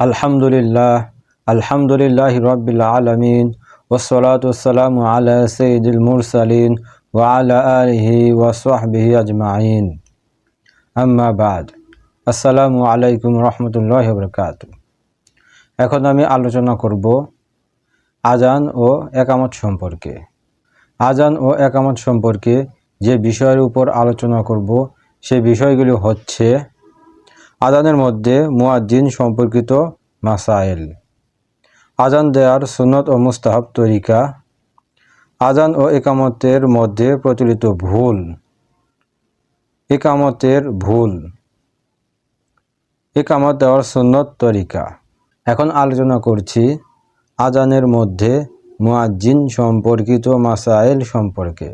আলহামদুলিল্লাহ আলহামদুলিল্লাহি রাব্বিল আলামিন ওয়াসসালাতু ওয়াসসালামু আলা সাইয়্যিদিল মুরসালিন ওয়া আলা আলিহি ওয়া সাহবিহি আজমাইন। আম্মা বাদ। আসসালামু আলাইকুম রাহমাতুল্লাহি ওয়া বারাকাতুহু। এখন আমি আলোচনা করব আযান ও ইকামত সম্পর্কে। আযান ও ইকামত সম্পর্কে যে বিষয়ের উপর আলোচনা করব সেই বিষয়গুলি হচ্ছে আযানের মধ্যে মুয়াজ্জিন সম্পর্কিত মাসাইল, আযান দেওয়ার সুন্নত ও মুস্তাহাব তরিকা, আযান ও ইকামতের মধ্যে প্রচলিত ভুল, ইকামতের ভুল, ইকামত দেওয়ার সুন্নত তরিকা। এখন আলোচনা করছি আযানের মধ্যে মুয়াজ্জিন সম্পর্কিত মাসাইল সম্পর্কে।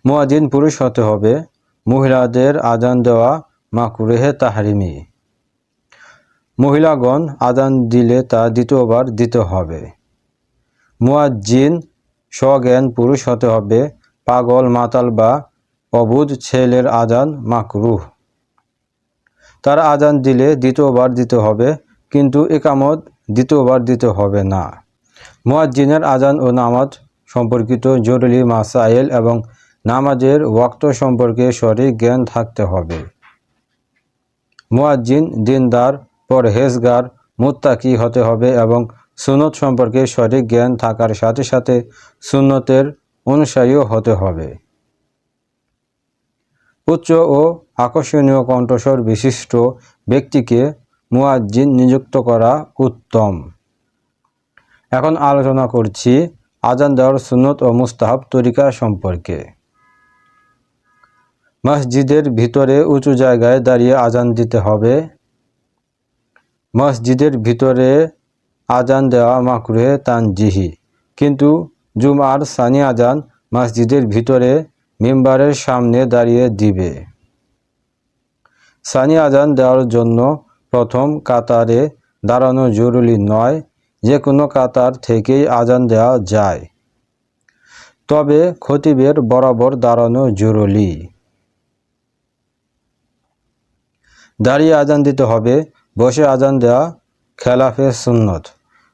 মুয়াজ্জিন পুরুষ হতে হবে। মহিলাদের আযান দেওয়া মাকরুহে তাহরিমি। মহিলাগণ আযান দিলে তা দ্বিতীয়বার দিতে হবে। মুয়াজ্জিন সজ্ঞান পুরুষ হতে হবে। পাগল, মাতাল বা অবুঝ ছেলের আযান মাকরুহ। তার আযান দিলে দ্বিতীয়বার দিতে হবে, কিন্তু ইকামত দ্বিতীয়বার দিতে হবে না। মুয়াজ্জিনের আযান ও নামাজ সম্পর্কিত জরুরি মাসাইল এবং নামাজের ওয়াক্ত সম্পর্কে সঠিক জ্ঞান থাকতে হবে। মুয়াজ্জিন দিনদার, পরহেজগার, মুত্তাকি হতে হবে এবং সুন্নত সম্পর্কে সঠিক জ্ঞান থাকার সাথে সাথে সুন্নতের অনুসারীও হতে হবে। উচ্চ ও আকর্ষণীয় কণ্ঠস্বর বিশিষ্ট ব্যক্তিকে মুয়াজ্জিন নিযুক্ত করা উত্তম। এখন আলোচনা করছি আযান দেওয়ার সুন্নত ও মুস্তাহাব তরিকা সম্পর্কে। মসজিদের ভিতরে উঁচু জায়গায় দাঁড়িয়ে আযান দিতে হবে। মসজিদের ভিতরে আযান দেওয়া মাকরুহে তানজিহি, কিন্তু জুমার সানি আযান মসজিদের ভিতরে মিম্বারের সামনে দাঁড়িয়ে দিবে। সানি আযান দেওয়ার জন্য প্রথম কাতারে দাঁড়ানো জরুরি নয়, যে কোনো কাতার থেকেই আযান দেওয়া যায়, তবে খতিবের বরাবর দাঁড়ানো জরুরি। দাঁড়িয়ে আযান দিতে হবে। বসে আযান দেওয়া খেলাফে সুন্নত।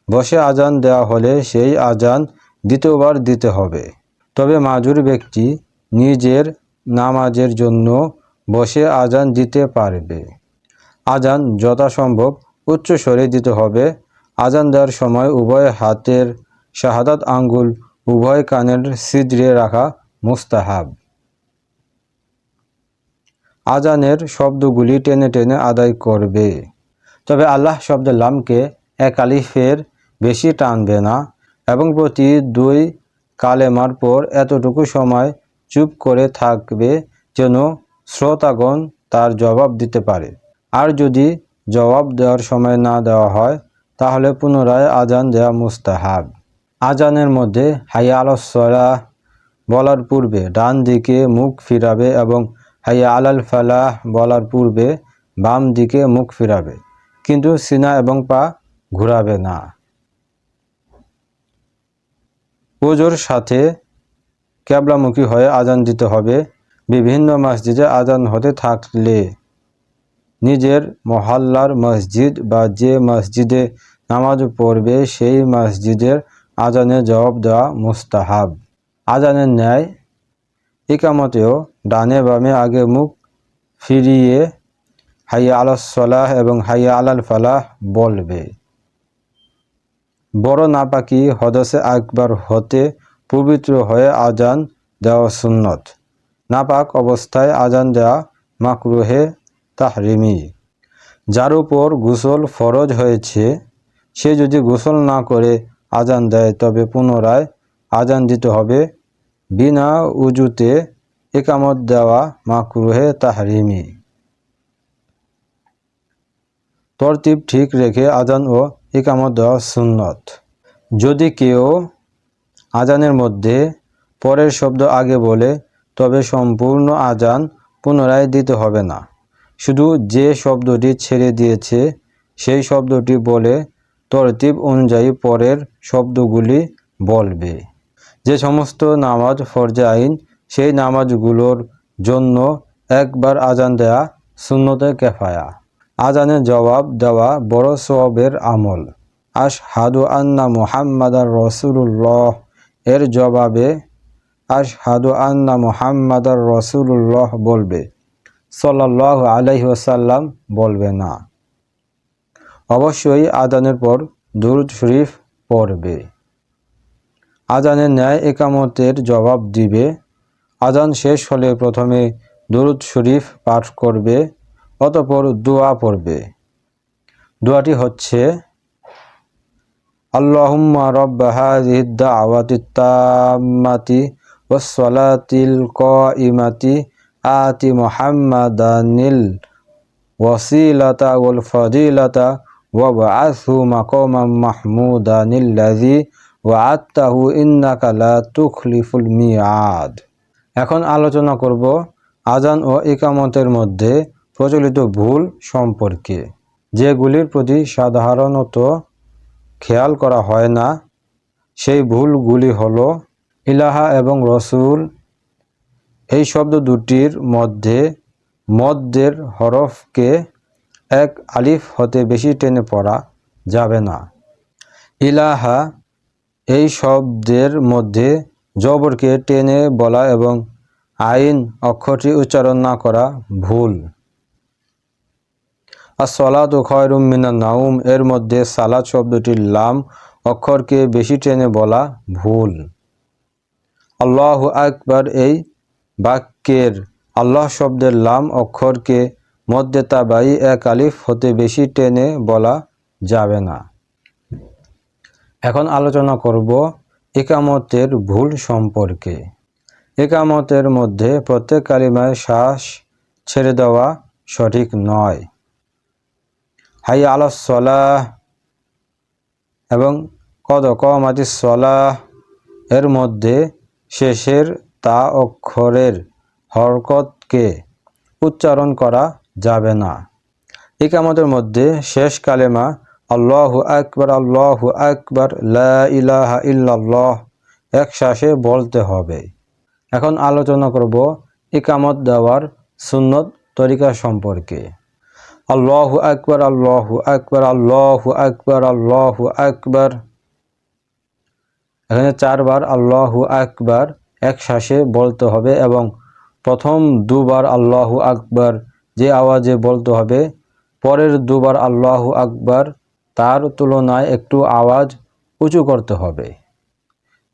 বসে আযান দেওয়া হলে সেই আযান দ্বিতীয়বার দিতে হবে, তবে মাজুর ব্যক্তি নিজের নামাজের জন্য বসে আযান দিতে পারবে। আযান যথাসম্ভব উচ্চ স্বরে দিতে হবে। আযান দেওয়ার সময় উভয় হাতের শাহাদাত আঙ্গুল উভয় কানের ছিদ্রে রাখা মুস্তাহাব। আযানের শব্দগুলি টেনে টেনে আদায় করবে, তবে আল্লাহ শব্দের লামকে এক আলিফের বেশি টানবে না এবং প্রতি দুই কালেমার পর এতটুকু সময় চুপ করে থাকবে যেন শ্রোতাগণ তার জবাব দিতে পারে। আর যদি জবাব দেওয়ার সময় না দেওয়া হয় তাহলে পুনরায় আযান দেওয়া মুস্তাহাব। আযানের মধ্যে হাইয়া আলাস সালাহ বলার পূর্বে ডান দিকে মুখ ফিরাবে এবং হাইয়া আলাল ফালাহ বলার পূর্বে বাম দিকে মুখ ফিরাবে, কিন্তু সিনা এবং পা ঘুরাবে না। ওজোর সাথে কিবলামুখী হয়ে আযান দিতে হবে। বিভিন্ন মসজিদে আযান হতে থাকলে নিজের মহল্লার মসজিদ বা যে মসজিদে নামাজ পড়বে সেই মসজিদের আযানে জবাব দেওয়া মুস্তাহাব। আযানের ন্যায় ইকামতেও ডানে বামে আগে মুখ ফিরিয়ে হাইয়া আলাস সালাহ এবং হাইয়া আলাল ফালাহ বলবে। বড় নাপাকি হদসে আকবার হতে পবিত্র হয়ে আযান দেওয়া সুন্নত। নাপাক অবস্থায় আযান দেওয়া মাকরুহে তাহরিমি। যার উপর গোসল ফরজ হয়েছে সে যদি গোসল না করে আযান দেয় তবে পুনরায় আযান দিতে হবে। বিনা উজুতে ইকামত দেওয়া মাকরুহে তাহরিমি। তরতিব ঠিক রেখে আযান ও ইকামত দেওয়া সুন্নত। যদি কেউ আযানের মধ্যে পরের শব্দ আগে বলে তবে সম্পূর্ণ আযান পুনরায় দিতে হবে না, শুধু যে শব্দটি ছেড়ে দিয়েছে সেই শব্দটি বলে তরতিব অনুযায়ী পরের শব্দগুলি বলবে। যে সমস্ত নামাজ ফরজে আইন সেই নামাজগুলোর জন্য একবার আযান দেয়া সুন্নতে কিফায়া। আজানের জবাব দেওয়া বড় সওয়াবের আমল। আশহাদু আন্না মুহাম্মাদার রাসূলুল্লাহ এর জবাবে আশহাদু আন্না মুহাম্মাদার রাসূলুল্লাহ বলবে, সাল্লাল্লাহু আলাইহি ওয়াসাল্লাম বলবে না। অবশ্যই আজানের পর দুরূদ শরীফ পড়বে। আজানের ন্যায় ইকামতের জবাব দিবে। আজান শেষ হলে প্রথমে দুরূদ শরীফ পাঠ করবে, অতঃপর দোয়া পড়বে। দোয়াটি হচ্ছে, আল্লাহুম্মা রাব্বা হাযিহিদ দাওয়াতিত তাম্মাতি ওয়াস সালাতিল কাইমাতি আতি মুহাম্মাদানিল ওয়াসিলাতা ওয়াল ফাদিলাতা ওয়াবআসহু মাকামান মাহমুদানিল্লাযী ওয়া'আদতাহু ইন্নাকা লা তুখলিফুল মিআদ। এখন আলোচনা করব আজান ও ইকামতের মধ্যে প্রচলিত ভুল সম্পর্কে, যেগুলির প্রতি সাধারণত খেয়াল করা হয় না। সেই ভুলগুলি হলো, ইলাহা এবং রসুল এই শব্দ দুটির মধ্যে মদ্দের হরফকে এক আলিফ হতে বেশি টেনে পড়া যাবে না। ইলাহা এই শব্দের মধ্যে জবরকে টেনে বলা এবং আইন অক্ষরটি উচ্চারণ না করা ভুল। as-সালাতু খায়রুম মিনান নাওম এর মধ্যে সালাত শব্দটির লাম অক্ষরকে বেশি টেনে বলা ভুল। আল্লাহু আকবার এই বাক্যের আল্লাহ শব্দের লাম অক্ষরকে মধ্যে তাবাই এক আলিফ হতে বেশি টেনে বলা যাবে না। এখন আলোচনা করব ইকামতের ভুল সম্পর্কে। ইকামতের মধ্যে প্রত্যেক কালিমায় শ্বাস ছেড়ে দেওয়া সঠিক নয়। হাইয়া আলাস সালাহ এবং কদ কামাতিস সালাহ এর মধ্যে শেষের তা অক্ষরের হরকতকে উচ্চারণ করা যাবে না। ইকামতের মধ্যে শেষ কালেমা আল্লাহু আকবার লা ইলাহা ইল্লাল্লাহ এক শ্বাসে বলতে হবে। এখন আলোচনা করব ইকামত দেওয়ার সুন্নত তরিকা সম্পর্কে। আল্লাহু আকবার আল্লাহু আকবার আল্লাহু আকবার আল্লাহু আকবার, এখানে 4 বার আল্লাহু আকবার এক শ্বাসে বলতে হবে এবং প্রথম দুবার আল্লাহু আকবার যে আওয়াজে বলতে হবে, পরের দুবার আল্লাহু আকবার তার তুলনায় একটু আওয়াজ উঁচু করতে হবে।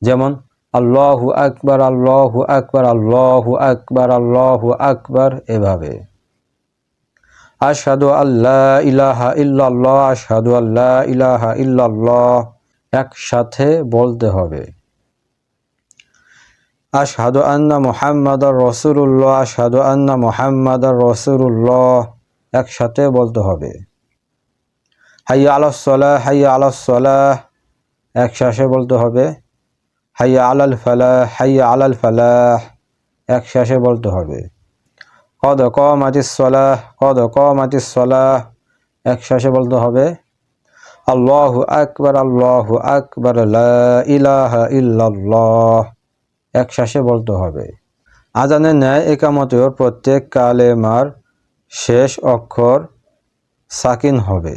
যেমন আল্লাহু আকবার আল্লাহু আকবার আল্লাহু আকবার আল্লাহু আকবার এভাবে। আশহাদু আল্লা ইলাহা ইল্লাল্লাহ আশহাদু আল্লা ইলাহা ইল্লাল্লাহ একসাথে বলতে হবে। আশহাদু আন্না মুহাম্মাদার রাসূলুল্লাহ আশহাদু আন্না মুহাম্মাদার রাসূলুল্লাহ একসাথে বলতে হবে। হাইয়া আলাস সালাহ একসাথে বলতে হবে। হাইয়া আলাল ফালাহ একসাথে বলতে হবে। কদ কামাতিস সালাহ একসাথে বলতে হবে। আল্লাহু আকবার লা ইলাহা ইল্লাল্লাহ একসাথে বলতে হবে। আজানের ন্যায় ইকামতের প্রত্যেক কালেমার শেষ অক্ষর সাকিন হবে।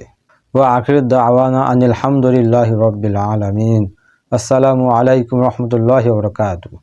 ওয়া আখির দাওয়ানা আনিল হামদুলিল্লাহি রাব্বিল আলামিন। আসসালামু আলাইকুম ওয়া রাহমাতুল্লাহি ওয়া বারাকাতুহু।